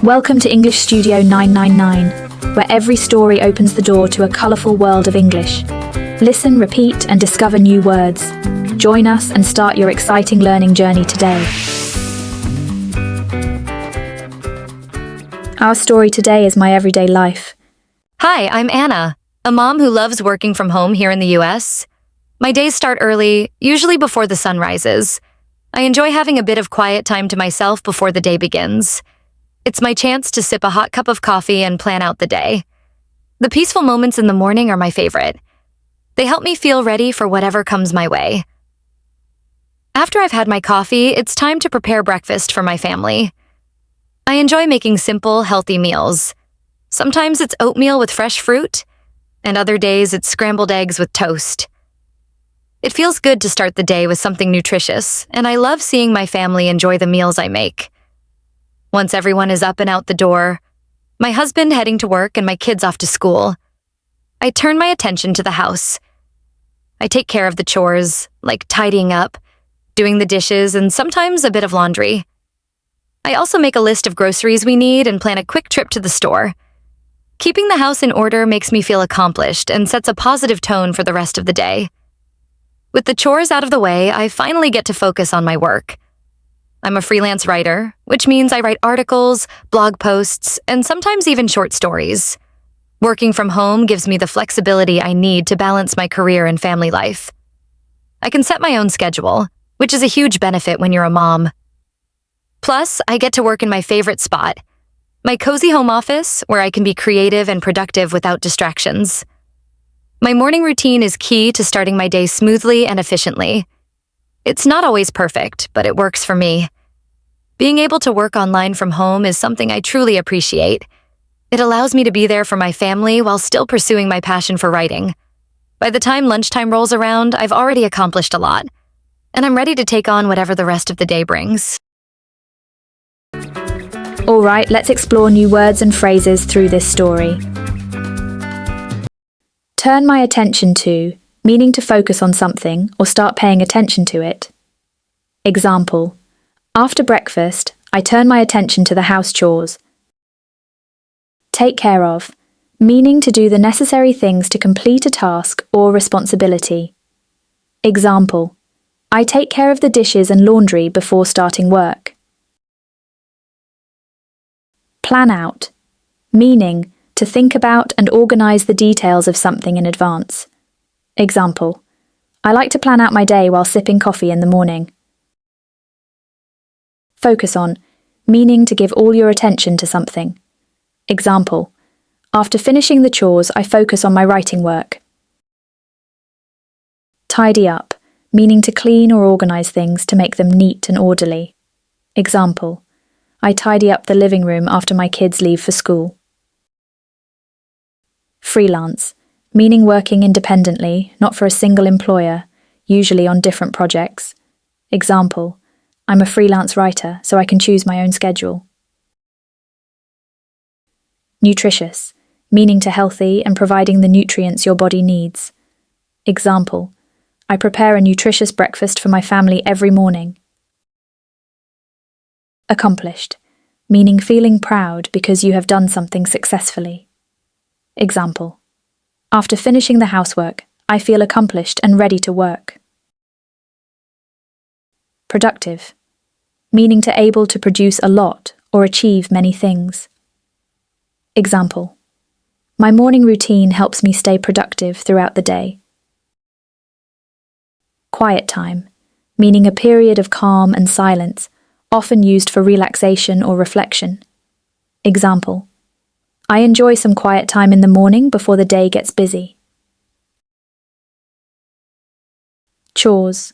Welcome to English Studio 999, where every story opens the door to a colourful world of English. Listen, repeat, and discover new words. Join us and start your exciting learning journey today. Our story today is My Everyday Life. Hi, I'm Anna, a mom who loves working from home here in the US. My days start early, usually before the sun rises. I enjoy having a bit of quiet time to myself before the day begins. It's my chance to sip a hot cup of coffee and plan out the day. The peaceful moments in the morning are my favorite. They help me feel ready for whatever comes my way. After I've had my coffee, it's time to prepare breakfast for my family. I enjoy making simple, healthy meals. Sometimes it's oatmeal with fresh fruit, and other days it's scrambled eggs with toast. It feels good to start the day with something nutritious, and I love seeing my family enjoy the meals I make. Once everyone is up and out the door, my husband heading to work and my kids off to school, I turn my attention to the house. I take care of the chores, like tidying up, doing the dishes, and sometimes a bit of laundry. I also make a list of groceries we need and plan a quick trip to the store. Keeping the house in order makes me feel accomplished and sets a positive tone for the rest of the day. With the chores out of the way, I finally get to focus on my work. I'm a freelance writer, which means I write articles, blog posts, and sometimes even short stories. Working from home gives me the flexibility I need to balance my career and family life. I can set my own schedule, which is a huge benefit when you're a mom. Plus, I get to work in my favorite spot, my cozy home office, where I can be creative and productive without distractions. My morning routine is key to starting my day smoothly and efficiently. It's not always perfect, but it works for me. Being able to work online from home is something I truly appreciate. It allows me to be there for my family while still pursuing my passion for writing. By the time lunchtime rolls around, I've already accomplished a lot, and I'm ready to take on whatever the rest of the day brings. All right, let's explore new words and phrases through this story. Turn my attention to, meaning to focus on something or start paying attention to it. Example: after breakfast, I turn my attention to the house chores. Take care of, meaning to do the necessary things to complete a task or responsibility. Example: I take care of the dishes and laundry before starting work. Plan out, meaning to think about and organize the details of something in advance. Example: I like to plan out my day while sipping coffee in the morning. Focus on, meaning to give all your attention to something. Example: after finishing the chores, I focus on my writing work. Tidy up, meaning to clean or organize things to make them neat and orderly. Example: I tidy up the living room after my kids leave for school. Freelance, meaning working independently, not for a single employer, usually on different projects. Example: I'm a freelance writer, so I can choose my own schedule. Nutritious, meaning to healthy and providing the nutrients your body needs. Example: I prepare a nutritious breakfast for my family every morning. Accomplished, meaning feeling proud because you have done something successfully. Example: after finishing the housework, I feel accomplished and ready to work. Productive, meaning to able to produce a lot or achieve many things. Example: my morning routine helps me stay productive throughout the day. Quiet time, meaning a period of calm and silence, often used for relaxation or reflection. Example: I enjoy some quiet time in the morning before the day gets busy. Chores,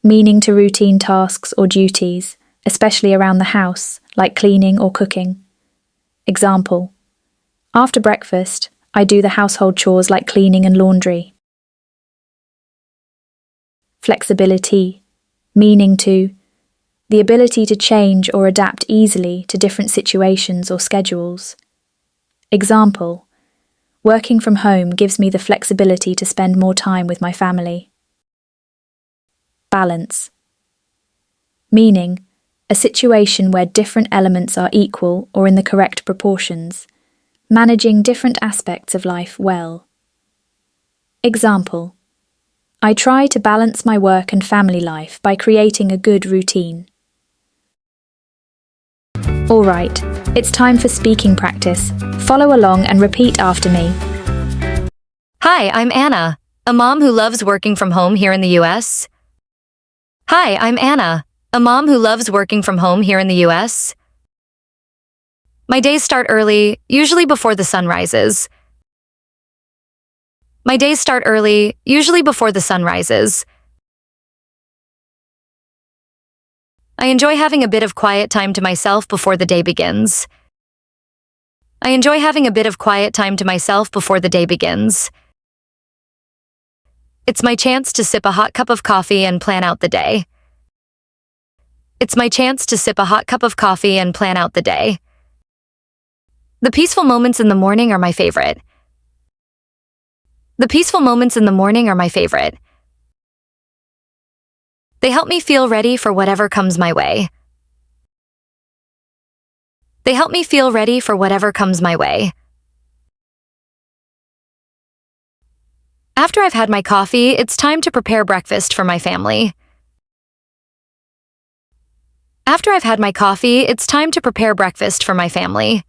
meaning to routine tasks or duties, especially around the house, like cleaning or cooking. Example: after breakfast, I do the household chores like cleaning and laundry. Flexibility, meaning to the ability to change or adapt easily to different situations or schedules. Example: working from home gives me the flexibility to spend more time with my family. Balance, meaning a situation where different elements are equal or in the correct proportions, managing different aspects of life well. Example: I try to balance my work and family life by creating a good routine. All right, it's time for speaking practice. Follow along and repeat after me. Hi, I'm Anna, a mom who loves working from home here in the US. Hi, I'm Anna, a mom who loves working from home here in the US. My days start early, usually before the sun rises. My days start early, usually before the sun rises. I enjoy having a bit of quiet time to myself before the day begins. I enjoy having a bit of quiet time to myself before the day begins. It's my chance to sip a hot cup of coffee and plan out the day. It's my chance to sip a hot cup of coffee and plan out the day. The peaceful moments in the morning are my favorite. The peaceful moments in the morning are my favorite. They help me feel ready for whatever comes my way. They help me feel ready for whatever comes my way. After I've had my coffee, it's time to prepare breakfast for my family. After I've had my coffee, it's time to prepare breakfast for my family.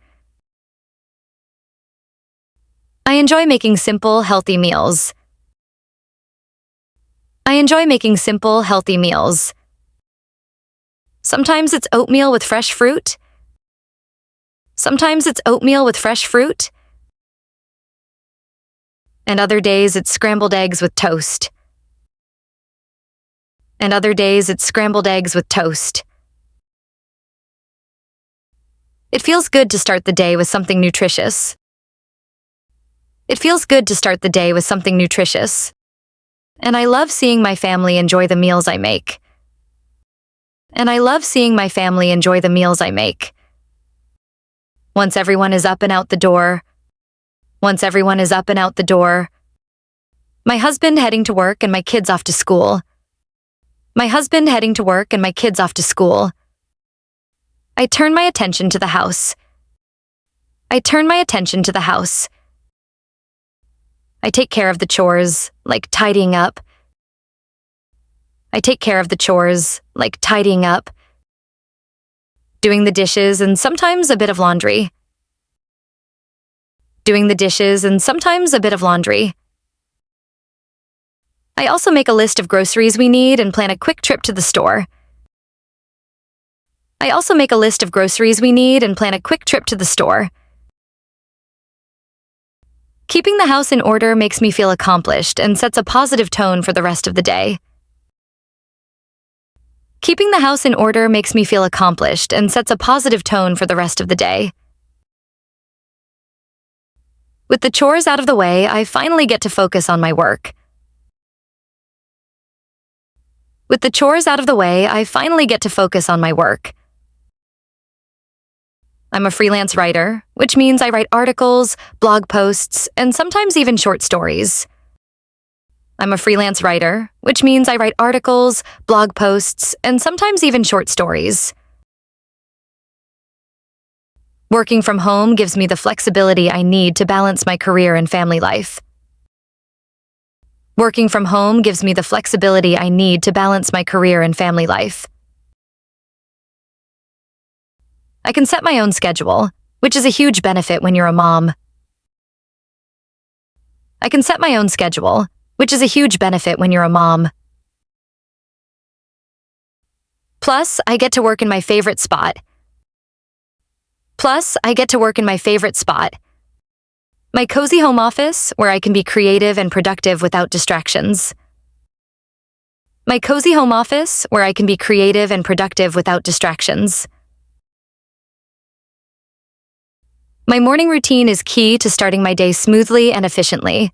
I enjoy making simple, healthy meals. I enjoy making simple, healthy meals. Sometimes it's oatmeal with fresh fruit. Sometimes it's oatmeal with fresh fruit. And other days it's scrambled eggs with toast. And other days it's scrambled eggs with toast. It feels good to start the day with something nutritious. It feels good to start the day with something nutritious. And I love seeing my family enjoy the meals I make. And I love seeing my family enjoy the meals I make. Once everyone is up and out the door. Once everyone is up and out the door. My husband heading to work and my kids off to school. My husband heading to work and my kids off to school. I turn my attention to the house. I turn my attention to the house. I take care of the chores, like tidying up. I take care of the chores, like tidying up. Doing the dishes and sometimes a bit of laundry. Doing the dishes and sometimes a bit of laundry. I also make a list of groceries we need and plan a quick trip to the store. I also make a list of groceries we need and plan a quick trip to the store. Keeping the house in order makes me feel accomplished and sets a positive tone for the rest of the day. Keeping the house in order makes me feel accomplished and sets a positive tone for the rest of the day. With the chores out of the way, I finally get to focus on my work. With the chores out of the way, I finally get to focus on my work. I'm a freelance writer, which means I write articles, blog posts, and sometimes even short stories. I'm a freelance writer, which means I write articles, blog posts, and sometimes even short stories. Working from home gives me the flexibility I need to balance my career and family life. Working from home gives me the flexibility I need to balance my career and family life. I can set my own schedule, which is a huge benefit when you're a mom. I can set my own schedule, which is a huge benefit when you're a mom. Plus, I get to work in my favorite spot. Plus, I get to work in my favorite spot. My cozy home office, where I can be creative and productive without distractions. My cozy home office, where I can be creative and productive without distractions. My morning routine is key to starting my day smoothly and efficiently.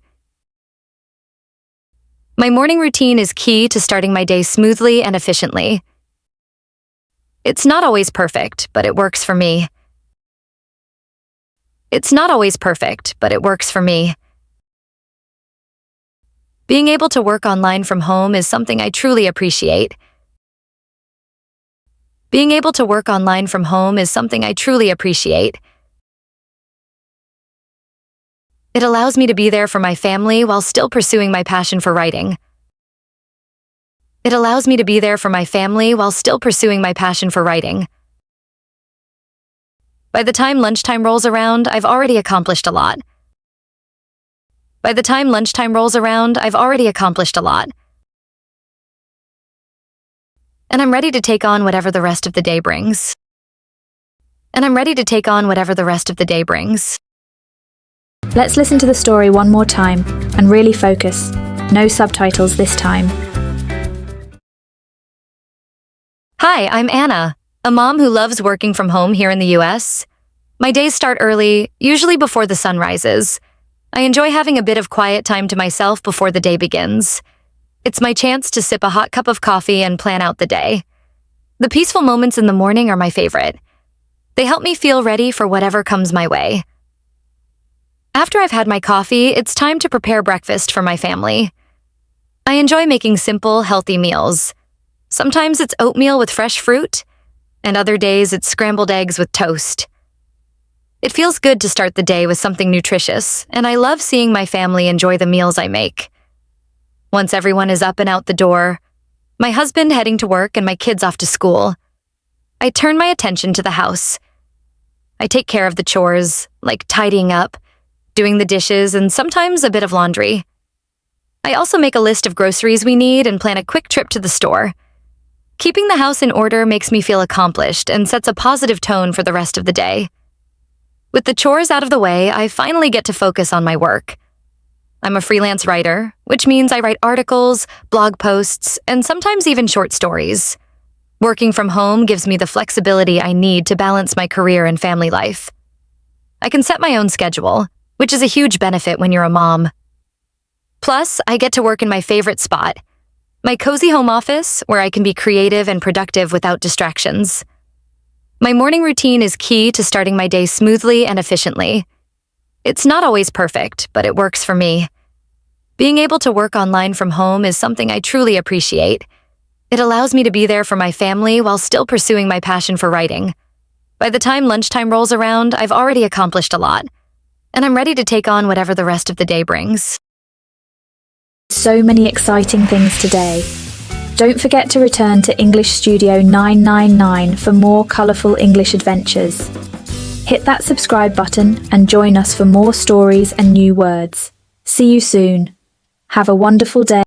My morning routine is key to starting my day smoothly and efficiently. It's not always perfect, but it works for me. It's not always perfect, but it works for me. Being able to work online from home is something I truly appreciate. Being able to work online from home is something I truly appreciate. It allows me to be there for my family while still pursuing my passion for writing. It allows me to be there for my family while still pursuing my passion for writing. By the time lunchtime rolls around, I've already accomplished a lot. By the time lunchtime rolls around, I've already accomplished a lot. And I'm ready to take on whatever the rest of the day brings. And I'm ready to take on whatever the rest of the day brings. Let's listen to the story one more time and really focus. No subtitles this time. Hi, I'm Anna, a mom who loves working from home here in the US. My days start early, usually before the sun rises. I enjoy having a bit of quiet time to myself before the day begins. It's my chance to sip a hot cup of coffee and plan out the day. The peaceful moments in the morning are my favorite. They help me feel ready for whatever comes my way. After I've had my coffee, it's time to prepare breakfast for my family. I enjoy making simple, healthy meals. Sometimes it's oatmeal with fresh fruit, and other days it's scrambled eggs with toast. It feels good to start the day with something nutritious, and I love seeing my family enjoy the meals I make. Once everyone is up and out the door, my husband heading to work and my kids off to school, I turn my attention to the house. I take care of the chores, like tidying up, doing the dishes, and sometimes a bit of laundry. I also make a list of groceries we need and plan a quick trip to the store. Keeping the house in order makes me feel accomplished and sets a positive tone for the rest of the day. With the chores out of the way, I finally get to focus on my work. I'm a freelance writer, which means I write articles, blog posts, and sometimes even short stories. Working from home gives me the flexibility I need to balance my career and family life. I can set my own schedule, which is a huge benefit when you're a mom. Plus, I get to work in my favorite spot, my cozy home office, where I can be creative and productive without distractions. My morning routine is key to starting my day smoothly and efficiently. It's not always perfect, but it works for me. Being able to work online from home is something I truly appreciate. It allows me to be there for my family while still pursuing my passion for writing. By the time lunchtime rolls around, I've already accomplished a lot, and I'm ready to take on whatever the rest of the day brings. So many exciting things today. Don't forget to return to English Studio 999 for more colourful English adventures. Hit that subscribe button and join us for more stories and new words. See you soon. Have a wonderful day.